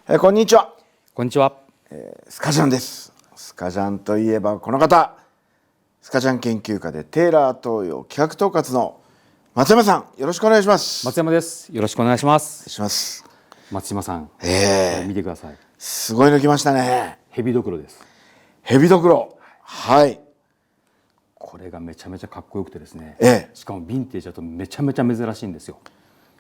こんにちは。こんにちは。スカジャンです。スカジャンといえばこの方、スカジャン研究家でテーラー東洋企画統括の松山さん、よろしくお願いします。松山です。よろしくお願いしまお願いす。します。松島さん、これ見てください。すごいの来ましたね。ヘビドクロです。ヘビドクロ。はい。これがめちゃめちゃかっこよくてですね。ええしかもヴィンテージだとめちゃめちゃ珍しいんですよ。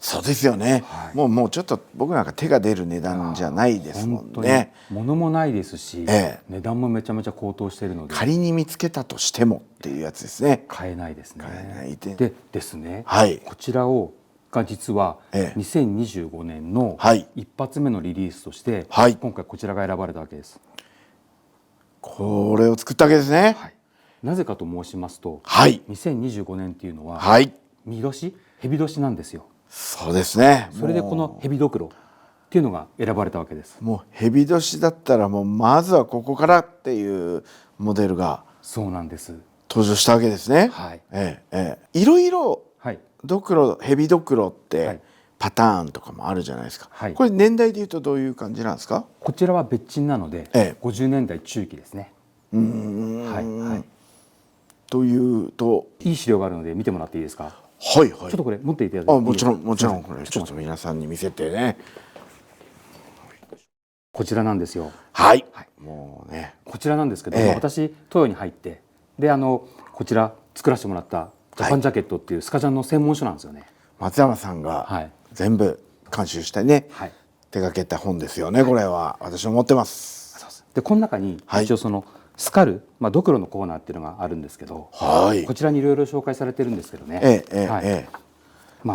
そうですよね。もうちょっと僕なんか手が出る値段じゃないですもんね。物もないですし、ええ値段もめちゃめちゃ高騰しているので、仮に見つけたとしてもっていうやつですね。買えないですね。買えないでですね、はいこちらが実はええ2025年のはい一発目のリリースとして、はい今回こちらが選ばれたわけです。これを作ったわけですね。はい、なぜかと申しますと、はい。 2025年っていうのは、はい見年、ヘビ年なんですよ。そうですね。それでこのヘビドクロっていうのが選ばれたわけです。もうヘビ年だったらもうまずはここからっていうモデルがそうなんです。登場したわけですね。はい。いろいろはい。ドクロ、ヘビドクロっはていパターンとかもあるじゃないですか。はいこれ年代でいうとどういう感じなんですか？こちらは別鎮なので、ええ50年代中期ですね。はい。というと、いい資料があるので見てもらっていいですか？はいはい。ちょっとこれ持っていただいていいですか？もちろんもちろん、すいませこれちょっと皆さんに見せてね。こちらなんですよ。はい。もうね。こちらなんですけど、ええ私東洋に入ってでこちら作らせてもらったジャパンジャケットっていうスカジャンの専門書なんですよね。松山さんがはい全部監修してね、はい。手掛けた本ですよね。これは私も持ってます。でこの中にはい一応そのスカル、ドクロのコーナーっていうのがあるんですけど、はいこ。ちらにいろいろ紹介されてるんですけどね。はい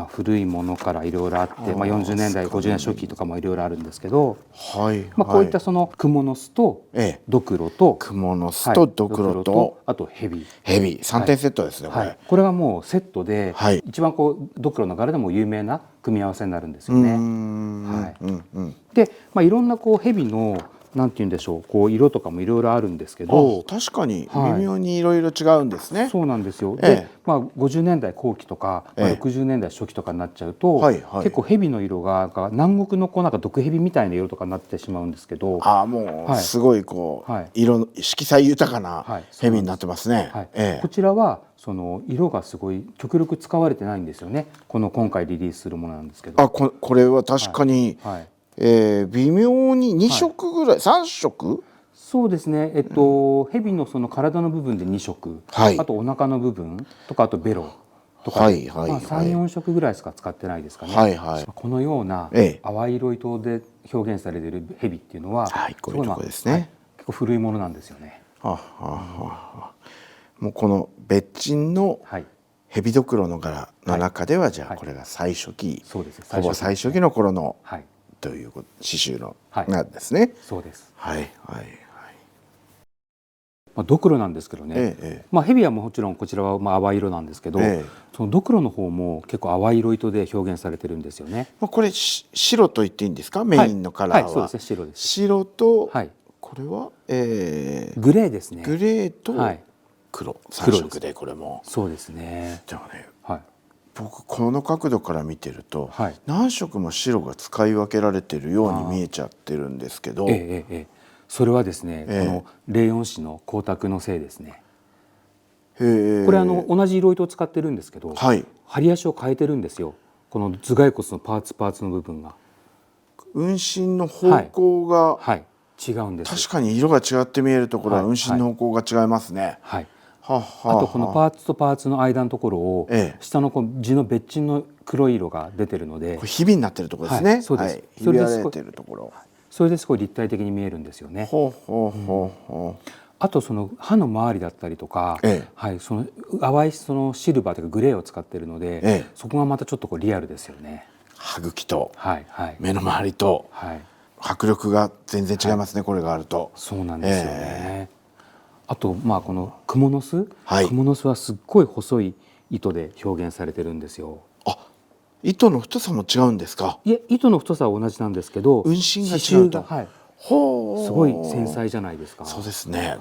古いものからいろいろあって、40年代50年初期とかもいろいろあるんですけど、はい。こういったそのクモの巣とええドクロとクモの巣とドクロとあとヘビ。ヘビ3点セットですね。これ。これがもうセットで、はい一番ドクロの柄でも有名な組み合わせになるんですよね。で、いろんなヘビのなんて言うんでしょう、色とかもいろいろあるんですけど、確かに微妙にいろいろ違うんですね。そうなんですよ。ええで、50年代後期とか、60年代初期とかになっちゃうと、はいはい結構ヘビの色が南国のなんか毒ヘビみたいな色とかになってしまうんですけど、もうすごい色色彩豊かなヘビになってますね。こちらはその色がすごい極力使われてないんですよね。今回リリースするものなんですけど。これは確かに、微妙に2色ぐらい、3色。そうですね。ヘビのその体の部分で2色、はいあとお腹の部分とかあとベロとか、3、4色ぐらいしか使ってないですかね。このような淡い色糸で表現されているヘビっていうのは、こういうとこですね。結構古いものなんですよね。もうこの別鎮のヘビドクロの柄の中では、じゃあこれが最初期、ほぼ最初期の頃のという刺繍のなんですね。そうです。ドクロなんですけどね、ヘビはもちろんこちらは淡い色なんですけど、そのドクロの方も結構淡い色糸で表現されてるんですよね。これ白と言っていいんですか？メインのカラーは。そうですね、白です。白とこれはグレーですね。グレーと黒3色で、これもそうですね。でもね、僕この角度から見てると、はい、何色も白が使い分けられてるように見えちゃってるんですけど、それはですね、このレーヨン紙の光沢のせいですね。これこれ同じ色糸を使ってるんですけど、はい、針足を変えてるんですよ。この頭蓋骨のパーツの部分が運針の方向が、違うんです。確かに色が違って見えるところは運針の方向が違いますね。あとこのパーツとパーツの間のところを、下の地の別鎮の黒い色が出てるので、これひびになってるところですね。そうです。ひび割れてるところ。それですごい立体的に見えるんですよね。あとその刃の周りだったりとか、その淡いそのシルバーというかグレーを使っているので、そこがまたちょっとリアルですよね。歯茎と目の周りと迫力が全然違いますね。これがあると。そうなんですよね。あとこのクモの巣、クモの巣はすっごい細い糸で表現されてるんですよ。糸の太さも違うんですか？いえ、糸の太さは同じなんですけど、運針が違うと。すごい繊細じゃないですか。そうですね。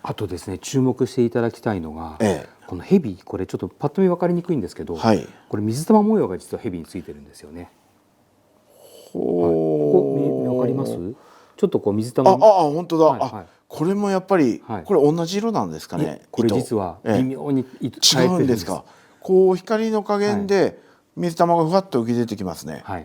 あとですね、注目していただきたいのが、このヘビ、これちょっとパッと見分かりにくいんですけど、これ水玉模様が実はヘビについてるんですよね。ここ分かります？ちょっとこう水玉本当だ、これもやっぱり、これ同じ色なんですかね。これ実は微妙に違うんですか。こう光の加減で水玉がふわっと浮き出てきますね。な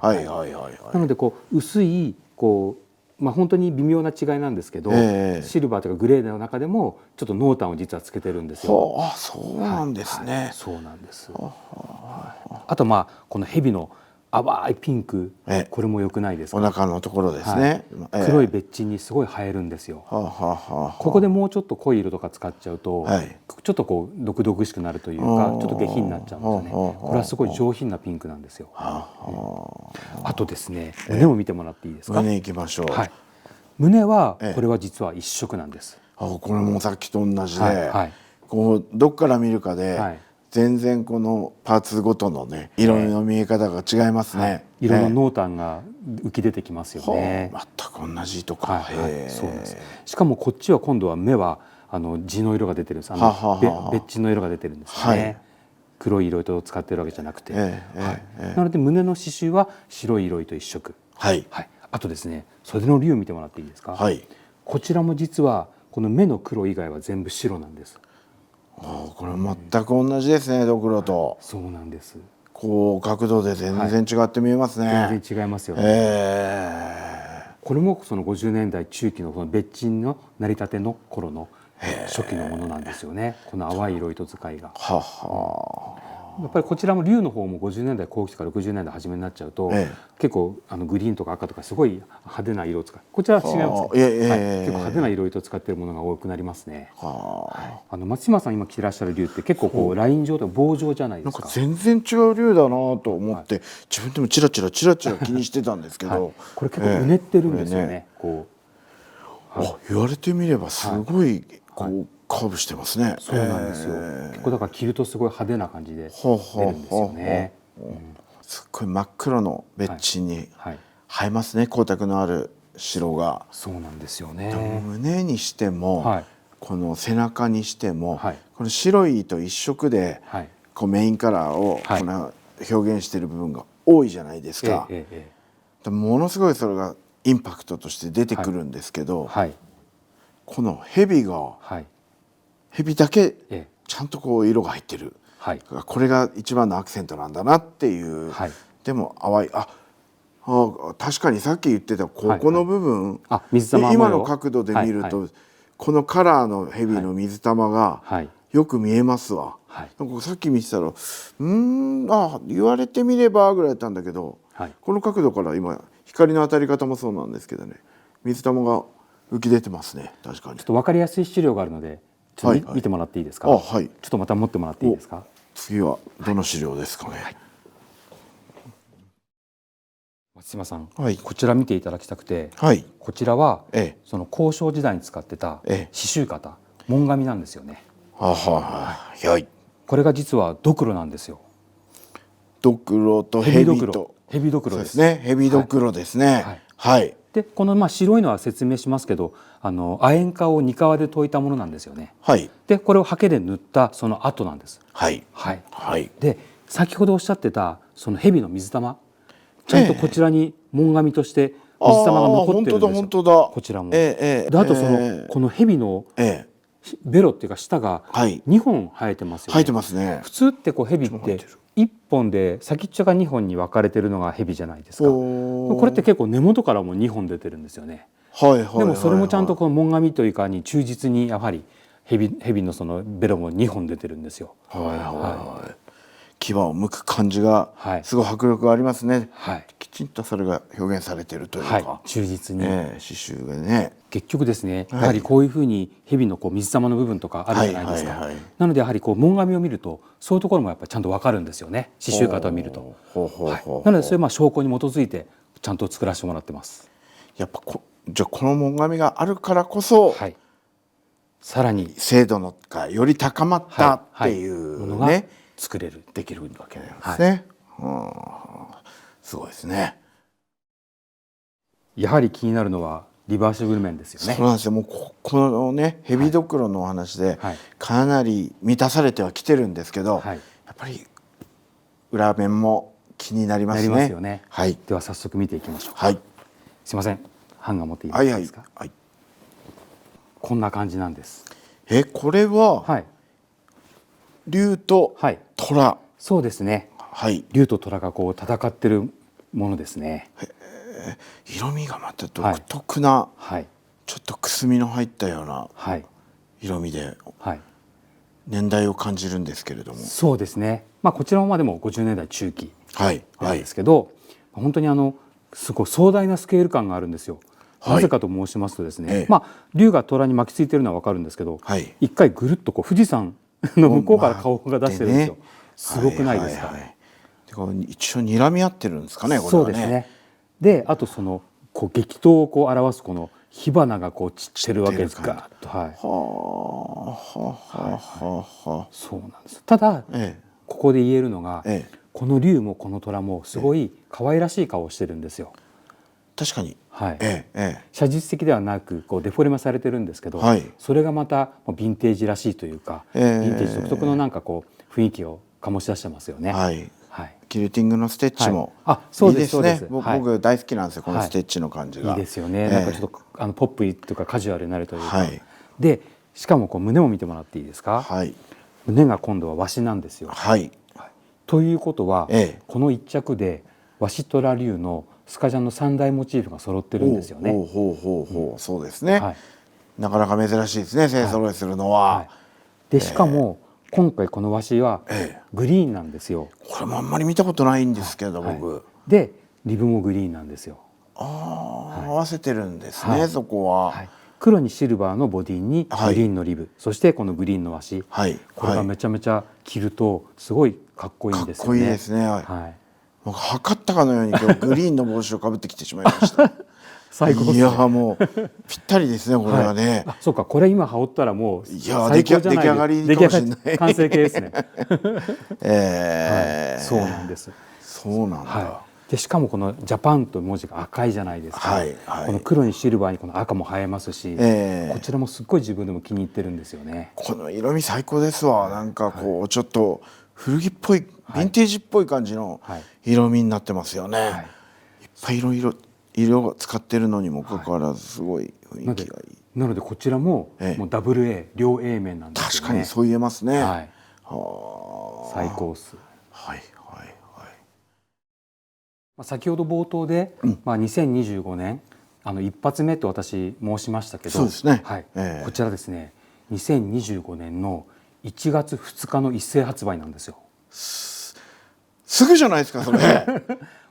のでこう薄いこう本当に微妙な違いなんですけど、シルバーとかグレーの中でもちょっと濃淡を実はつけてるんですよ。そうなんですね。そうなんです。あとこの蛇の淡いピンク、これも良くないですか。お腹のところですね。黒い別鎮にすごい映えるんですよ。ここでもうちょっと濃い色とか使っちゃうと、ちょっとこう毒々しくなるというか、ちょっと下品になっちゃうんですよね。これはすごい上品なピンクなんですよ。あとですね、胸を見てもらっていいですか。胸いきましょう。胸はこれは実は一色なんです。これもさっきと同じで、こうどっから見るかで全然このパーツごとのね色の見え方が違いますね。色の濃淡が浮き出てきますよね。全く同じとか。そうです。しかもこっちは今度は目は地の色が出てるんです。別地の色が出てるんですよね。黒い色糸を使ってるわけじゃなくて、なので胸の刺繍は白い色糸一色。あとですね、袖の竜を見てもらっていいですか。こちらも実はこの目の黒以外は全部白なんです。これ全く同じですね、ドクロと。そうなんです。こう角度で全然違って見えますね。全然違いますよね。これもその50年代中期のこの別鎮の成り立ての頃の初期のものなんですよね。この淡い色糸使いが。やっぱりこちらも竜の方も50年代後期から60年代初めになっちゃうと、結構グリーンとか赤とかすごい派手な色を使う。こちらは違いますね。結構派手な色糸を使っているものが多くなりますね。松島さん今着てらっしゃる竜って結構こうライン状とか棒状じゃないですか。なんか全然違う竜だなと思って自分でもチラチラ気にしてたんですけど、これ結構うねってるんですよね。言われてみればすごいこうカーブしてますね。そうなんですよ。結構だから着るとすごい派手な感じで出るんですよね。すっごい真っ黒の別鎮に映えますね、光沢のある白が。そうなんですよね。胸にしても、この背中にしても、この白い糸一色でこうメインカラーをこの表現している部分が多いじゃないですか。ものすごいそれがインパクトとして出てくるんですけど、この蛇が蛇だけちゃんとこう色が入ってる、これが一番のアクセントなんだなっていう、でも淡い確かにさっき言ってたここの部分、今の角度で見るとこのカラーの蛇の水玉がよく見えますわ。なんかさっき見てたら言われてみればぐらいだったんだけど、この角度から今光の当たり方もそうなんですけどね、水玉が浮き出てますね。確かにちょっと分かりやすい資料があるのでちょっと見てもらっていいですか。ちょっとまた持ってもらっていいですか。次はどの資料ですかね。松島さん、こちら見ていただきたくて、こちらはその交渉時代に使ってた刺繍型紋紙なんですよね。これが実はドクロなんですよ。ドクロとヘビとヘビドクロですね。ヘビドクロですね。でこの白いのは説明しますけど、亜鉛化をにかわで溶いたものなんですよね。でこれをハケで塗ったその後なんです。で先ほどおっしゃってたその蛇の水玉、ちゃんとこちらに紋紙として水玉が残ってるんですよ。こちらも。であとこの蛇のベロっていうか舌が2本生えてますよね。生えてますね。普通って蛇って1本で先っちょが2本に分かれてるのが蛇じゃないですか。これって結構根元からも2本出てるんですよね。でもそれもちゃんとこの紋紙というかに忠実にやはり蛇のそのベロも2本出てるんですよ。牙を剥く感じがすごい迫力がありますね。きちんとそれが表現されているというか、忠実に刺繍がね。結局ですね、やはりこういうふうに蛇の水玉の部分とかあるじゃないですか。なのでやはり紋紙を見るとそういうところもやっぱりちゃんと分かるんですよね、刺繍型を見ると。なのでそれ証拠に基づいてちゃんと作らせてもらってます。やっぱじゃあこの紋紙があるからこそ、さらに精度がより高まったっていうものが作れるできるわけなんですね。すごいですね。やはり気になるのはリバーシブル面ですよね。そうなんですよ。もうこのねヘビドクロのお話でかなり満たされてはきてるんですけど、やっぱり裏面も気になりますね。なりますよね。では早速見ていきましょう。すいません。ハンガー持っていいですか。はい、こんな感じなんです。これは、はい、竜と虎、はい、そうですね、はい、竜と虎がこう戦ってるものですね。色味がまた独特な、はい、ちょっとくすみの入ったような色味で、はい、年代を感じるんですけれども。そうですね、こちらもでも50年代中期なんですけど、はいはい、本当にすごい壮大なスケール感があるんですよ。はい、なぜかと申しますとですね、竜が虎に巻きついてるのは分かるんですけど、はい、一回ぐるっとこう富士山の向こうから顔が出してるんですよ。すごくないですか。一応睨み合ってるんですかね、これはね。そうですね。で、あとこう激闘をこう表すこの火花がこう散ってるわけですか。はい。そうなんです。ただ、ここで言えるのが、この竜もこの虎もすごい可愛らしい顔をしてるんですよ。確かに。はい。写実的ではなくこうデフォルメされてるんですけど、それがまたヴィンテージらしいというか、ヴィンテージ独特のなんかこう雰囲気を醸し出してますよね。はい。キルティングのステッチもいいですね。僕大好きなんですよ、このステッチの感じが。いいですよね。なんかちょっとポップというかカジュアルになるというか。で、しかもこう胸も見てもらっていいですか。胸が今度は和紙なんですよ。ということは、この一着で和紙虎竜のスカジャンの3大モチーフが揃ってるんですよね。そうですね。なかなか珍しいですね、勢ぞろいするのは。で、しかも今回この和紙はグリーンなんですよ。これもあんまり見たことないんですけど、僕。で、リブもグリーンなんですよ。合わせてるんですね、そこは。黒にシルバーのボディにグリーンのリブ、そしてこのグリーンの和紙、これがめちゃめちゃ着るとすごいかっこいいんですよね。かっこいいですね。測ったかのように今日グリーンの帽子をかぶってきてしまいました。最高ですね。いやもうぴったりですね、これはね。そうか、これ今羽織ったらもう出来上がりかもしれない。完成形ですね。そうなんです。そうなんだ。で、しかもこのジャパンという文字が赤いじゃないですか。この黒にシルバーにこの赤も映えますし、こちらもすっごい自分でも気に入ってるんですよね。この色味最高ですわ。なんかこうちょっと古着っぽい、ヴィンテージっぽい感じの色味になってますよね。いっぱい色を使ってるのにもかかわらずすごい雰囲気がいい。なのでこちらももうダブル A 両 A 面なんですよね。確かにそう言えますね。最高っす。先ほど冒頭で2025年一発目と私申しましたけど、そうですね。こちらですね、2025年の1月2日の一斉発売なんですよ。すぐじゃないですか、それ。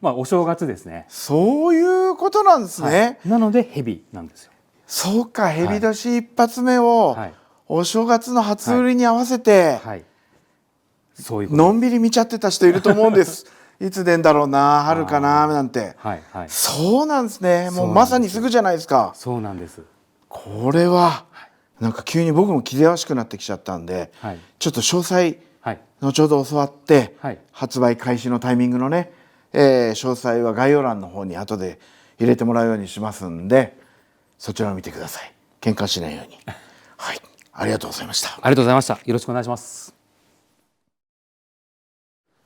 お正月ですね。そういうことなんですね。なのでヘビなんですよ。そうか、ヘビ年一発目をお正月の初売りに合わせてのんびり見ちゃってた人いると思うんです。いつ出んだろうな、春かななんて。そうなんですね。もうまさにすぐじゃないですか。そうなんです。これはなんか急に僕も気ぜわしくなってきちゃったんで、ちょっと詳細後ほど教わって、発売開始のタイミングのね、詳細は概要欄の方に後で入れてもらうようにしますんで、そちらを見てください。喧嘩しないように。はい、ありがとうございました。ありがとうございました。よろしくお願いします。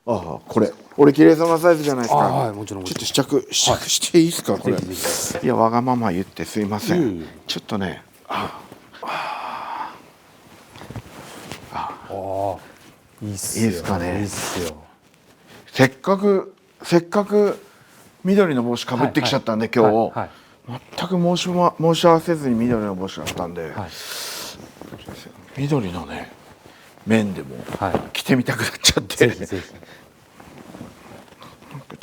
これ俺綺麗そうなサイズじゃないですか。もちろん。ちょっと試着していいですか、これ。いや、わがまま言ってすいません。ちょっとね。いいっすよ。いいですかね。いいっすよ。せっかく緑の帽子かぶってきちゃったんで、今日全く申し合わせずに緑の帽子だったんで、緑のね面でも着てみたくなっちゃって、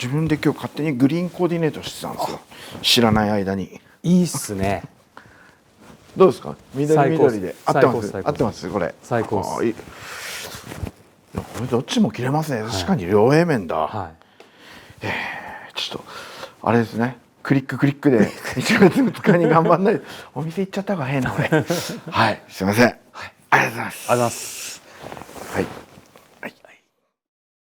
自分で今日勝手にグリーンコーディネートしてたんですよ、知らない間に。いいっすね。どうですか、緑で合ってますこれ。最高っす。これどっちも着れますね。確かに両 A 面だ。ちょっとあれですね、クリックで1月2日に頑張んないお店行っちゃった方が変なので、はい、すいません。ありがとうございます。